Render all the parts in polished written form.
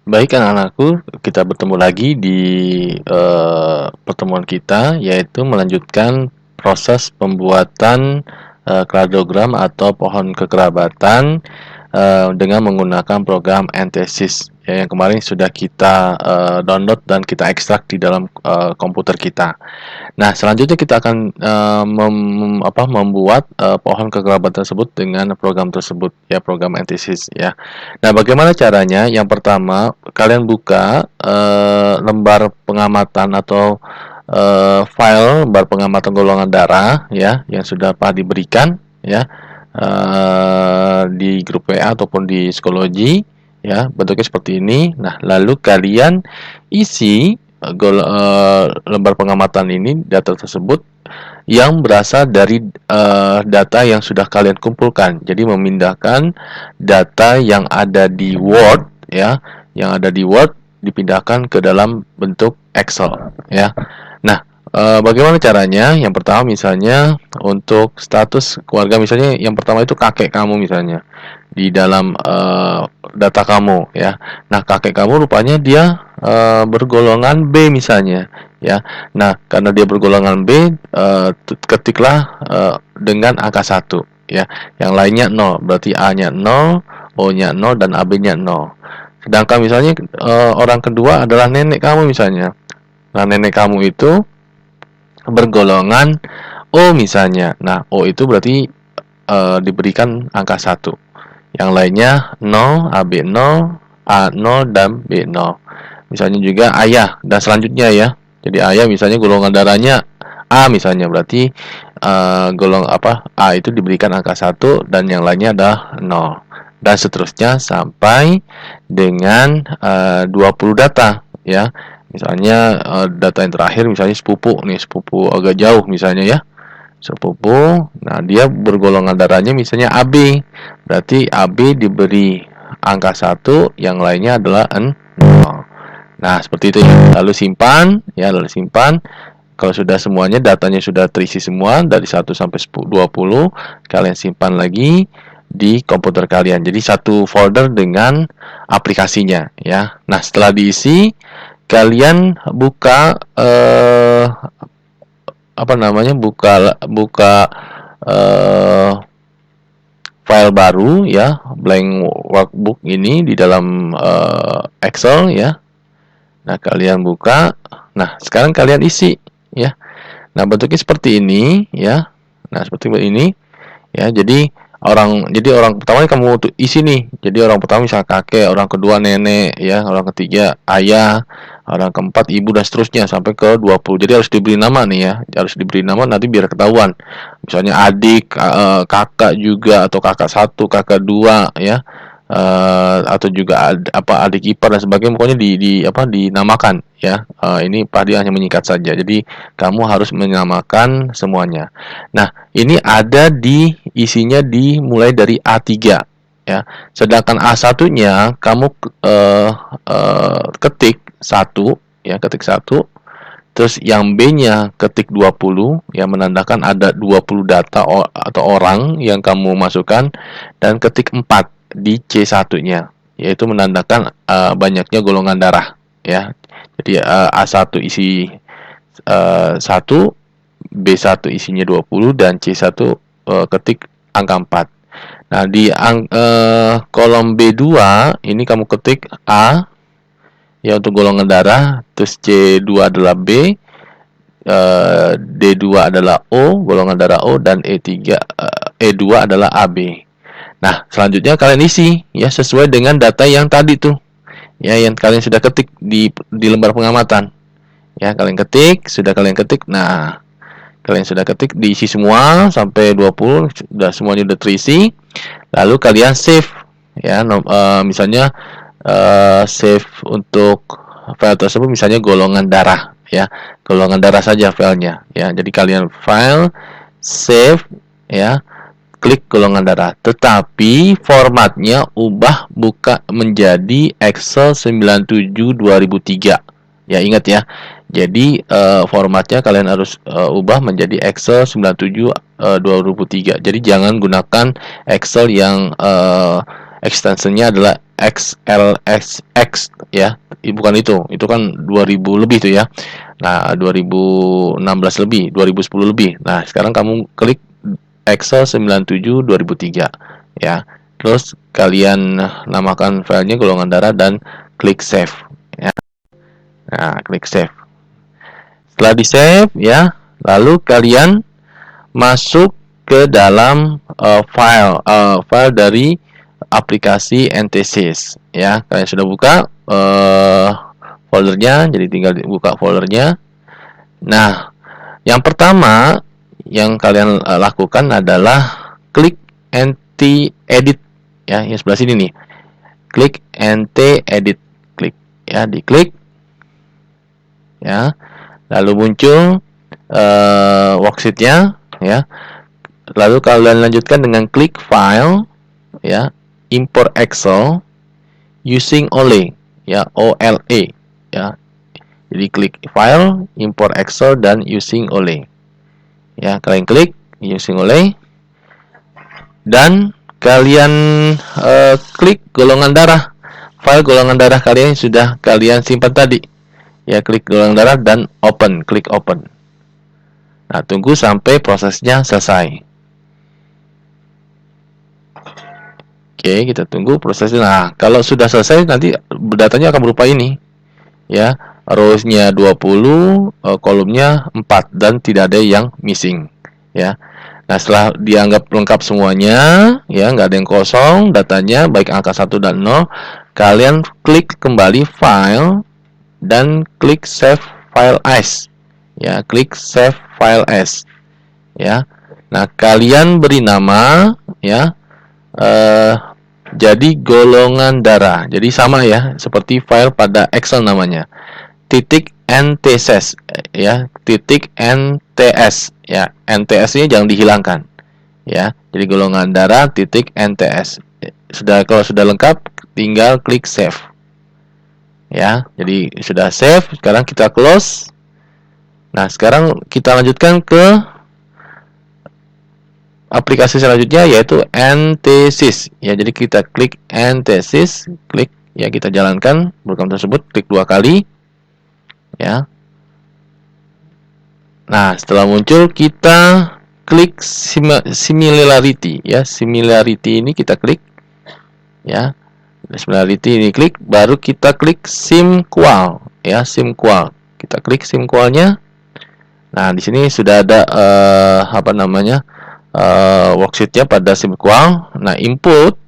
Baik anak-anakku, kita bertemu lagi di pertemuan kita, yaitu melanjutkan proses pembuatan kladogram atau pohon kekerabatan dengan menggunakan program Ensys ya, yang kemarin sudah kita download dan kita ekstrak di dalam komputer kita. Nah, selanjutnya kita akan membuat pohon kekerabatan tersebut dengan program tersebut ya, program antithesis ya. Nah, bagaimana caranya? Yang pertama, kalian buka lembar pengamatan atau file lembar pengamatan golongan darah ya yang sudah pernah diberikan ya di grup WA ataupun di psikologi ya, bentuknya seperti ini. Nah, lalu kalian isi lembar pengamatan ini, data tersebut yang berasal dari data yang sudah kalian kumpulkan. Jadi memindahkan data yang ada di Word ya, yang ada di Word dipindahkan ke dalam bentuk Excel ya. Nah, bagaimana caranya? Yang pertama misalnya untuk status keluarga, misalnya yang pertama itu kakek kamu misalnya di dalam data kamu ya. Nah, kakek kamu rupanya dia bergolongan B misalnya ya. Nah, karena dia bergolongan B, ketiklah dengan angka 1 ya. Yang lainnya 0, berarti A-nya 0, O-nya 0 dan AB-nya 0. Sedangkan misalnya orang kedua adalah nenek kamu misalnya. Nah, nenek kamu itu bergolongan O misalnya. Nah, O itu berarti diberikan angka 1. Yang lainnya 0, AB 0, A 0 dan B 0. Misalnya juga ayah dan selanjutnya ya. Jadi ayah misalnya golongan darahnya A misalnya, berarti A itu diberikan angka 1 dan yang lainnya adalah 0. Dan seterusnya sampai dengan 20 data ya. Misalnya data yang terakhir misalnya sepupu nih, sepupu agak jauh misalnya ya. Sepupu, nah dia bergolongan darahnya misalnya AB. Berarti AB diberi angka 1, yang lainnya adalah 0. Nah, seperti itu ya. Lalu simpan, ya, lalu simpan. Kalau sudah semuanya datanya sudah terisi semua dari 1 sampai 20, kalian simpan lagi di komputer kalian. Jadi satu folder dengan aplikasinya ya. Nah, setelah diisi, kalian buka buka eh, file baru ya, blank workbook ini di dalam Excel ya. Nah, kalian buka. Nah, sekarang kalian isi ya. Nah, bentuknya seperti ini ya. Nah, seperti ini ya. Jadi orang pertama kamu isi nih. Jadi orang pertama misalnya kakek, orang kedua nenek ya, orang ketiga ayah, orang keempat ibu dan seterusnya sampai ke 20. Jadi harus diberi nama nih ya. Harus diberi nama nanti biar ketahuan. Misalnya adik, kakak juga, atau kakak satu, kakak dua ya. Atau juga adik ipar dan sebagainya, pokoknya dinamakan ya. Ini Pak Dia hanya menyingkat saja. Jadi kamu harus menyamakan semuanya. Nah, ini ada di isinya dimulai dari A3 ya. Sedangkan A1-nya kamu ketik 1 ya, ketik 1. Terus yang B-nya ketik 20 yang menandakan ada 20 data atau orang yang kamu masukkan, dan ketik 4 di C1-nya yaitu menandakan banyaknya golongan darah ya. Jadi A1 isi 1, B1 isinya 20 dan C1 ketik angka 4. Nah, di kolom B2 ini kamu ketik A ya untuk golongan darah, terus C2 adalah B, D2 adalah O, golongan darah O, dan E2 adalah AB. Nah, selanjutnya kalian isi ya sesuai dengan data yang tadi tuh. Ya, yang kalian sudah ketik di lembar pengamatan. Ya, kalian ketik, sudah kalian ketik. Nah, kalian sudah ketik, diisi semua sampai 20, sudah semuanya sudah terisi. Lalu kalian save ya, misalnya save untuk file tersebut misalnya golongan darah ya, golongan darah saja filenya ya. Jadi kalian file, save ya, klik golongan darah, tetapi formatnya ubah buka menjadi Excel 97 2003 ya, ingat ya. Jadi formatnya kalian harus ubah menjadi Excel 97 2003. Jadi jangan gunakan Excel yang extensionnya adalah XLSX ya. Bukan itu kan 2000 lebih tuh ya. Nah, 2016 lebih, 2010 lebih. Nah, sekarang kamu klik Excel 97 2003 ya. Terus kalian namakan filenya golongan darah dan klik save ya. Nah, klik save. Setelah di save ya, lalu kalian masuk ke dalam file dari aplikasi NTSys ya. Kalian sudah buka foldernya, jadi tinggal buka foldernya. Nah, yang pertama yang kalian lakukan adalah klik NT edit ya, yang sebelah sini nih. Klik NT edit, klik ya, diklik ya. Lalu muncul worksheet-nya ya. Lalu kalian lanjutkan dengan klik file ya, import Excel using OLE ya, OLE ya. Jadi klik file, import Excel dan using OLE. Ya, kalian klik using OLE dan kalian klik golongan darah. File golongan darah kalian sudah kalian simpan tadi. Ya, klik golongan darah dan open, klik open. Nah, tunggu sampai prosesnya selesai. Oke, kita tunggu prosesnya. Nah, kalau sudah selesai nanti datanya akan berupa ini. Ya, rows-nya 20, kolomnya 4 dan tidak ada yang missing, ya. Nah, setelah dianggap lengkap semuanya, ya, nggak ada yang kosong datanya, baik angka 1 dan 0, kalian klik kembali file dan klik save file as. Ya, klik save file as. Ya. Nah, kalian beri nama ya, jadi golongan darah. Jadi sama ya, seperti file pada Excel namanya. .ntsys ya, .nts ya. NTS ini jangan dihilangkan. Ya. Jadi golongan darah .nts. Kalau sudah lengkap tinggal klik save. Ya. Jadi sudah save, sekarang kita close. Nah, sekarang kita lanjutkan ke aplikasi selanjutnya yaitu NTSys ya. Jadi kita klik NTSys, klik ya, kita jalankan program tersebut, klik 2 kali ya. Nah, setelah muncul kita klik similarity ya. Similarity ini kita klik ya. Similarity ini klik, baru kita klik SimQual ya, SimQual. Kita klik SimQualnya. Nah, di sini sudah ada worksheet-nya pada SimQual. Nah, input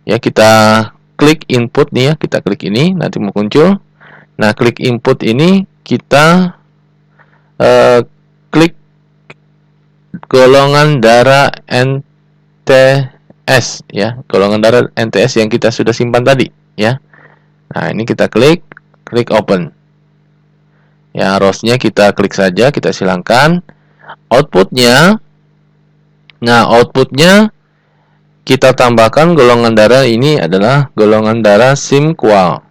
ya, kita klik input nih ya, kita klik ini nanti muncul. Nah, klik input ini kita klik golongan darah NTS ya, golongan darah NTS yang kita sudah simpan tadi ya. Nah, ini kita klik open. Ya, rows-nya kita klik saja, kita silangkan. Outputnya, nah, outputnya kita tambahkan golongan darah ini adalah golongan darah SimQual.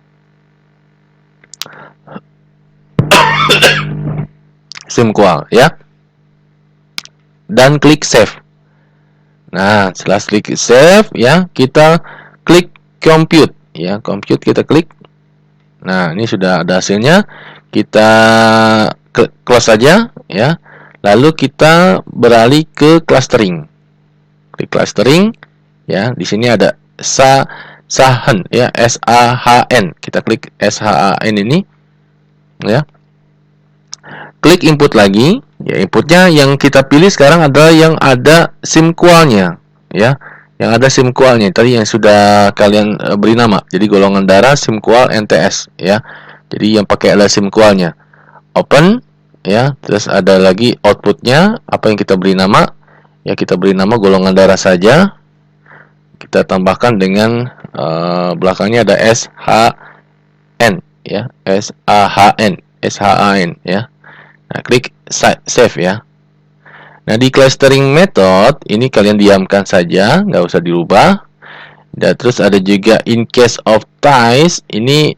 SimQual ya. Dan klik save. Nah, setelah klik save ya, kita klik compute ya, compute kita klik. Nah, ini sudah ada hasilnya. Kita close saja ya. Lalu kita beralih ke clustering. Klik clustering ya. Di sini ada SAHN ya, SAHN. Kita klik SHAN ini ya. Klik input lagi. Ya, inputnya yang kita pilih sekarang adalah yang ada SimQual-nya ya. Yang ada SimQual-nya tadi yang sudah kalian beri nama. Jadi golongan darah SimQual NTS ya. Jadi yang pakai adalah SimQual-nya. Open ya, terus ada lagi outputnya, apa yang kita beri nama ya, kita beri nama golongan darah saja. Kita tambahkan dengan belakangnya ada SHN ya, SHAN ya. Nah, klik save ya. Nah, di clustering method ini kalian diamkan saja, nggak usah dirubah. Dan terus ada juga in case of ties, ini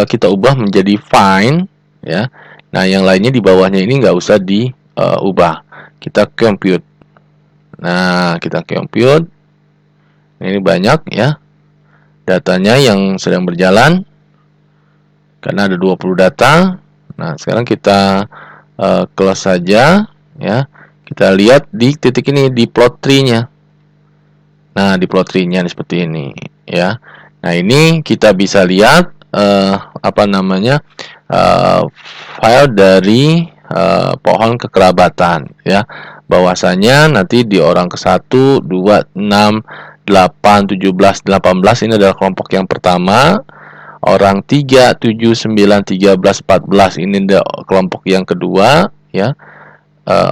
kita ubah menjadi find ya. Nah, yang lainnya di bawahnya ini nggak usah diubah. Kita compute. Nah, kita compute. Ini banyak ya. datanya yang sedang berjalan, karena ada 20 data. Nah, sekarang kita close saja ya. Kita lihat di titik ini di plot tree-nya. Nah, di plot tree-nya seperti ini ya. Nah, ini kita bisa lihat file dari pohon kekerabatan ya. Bahwasanya nanti di orang ke-1, 2, 6, 8, 17, 18 ini adalah kelompok yang pertama. Orang 3, 7, 9, 13, 14 ini kelompok yang kedua ya.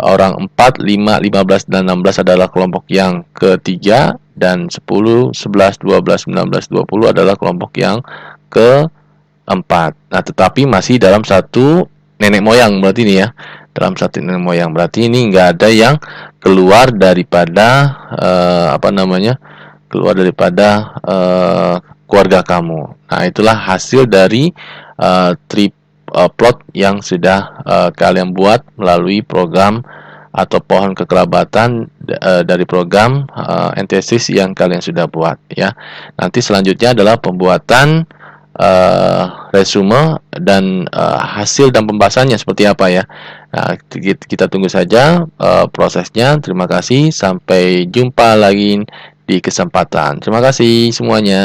Orang 4, 5, 15 dan 16 adalah kelompok yang ketiga, dan 10, 11, 12, 19, 20 adalah kelompok yang keempat. Nah, tetapi masih dalam satu nenek moyang berarti ini ya. Dalam satu nenek moyang berarti ini nggak ada yang keluar daripada keluar daripada keluarga kamu. Nah, itulah hasil dari tree plot yang sudah kalian buat melalui program atau pohon kekerabatan dari program Ensys yang kalian sudah buat ya. Nanti selanjutnya adalah pembuatan resume dan hasil dan pembahasannya seperti apa ya. Nah, kita tunggu saja prosesnya. Terima kasih, sampai jumpa lagi di kesempatan. Terima kasih semuanya.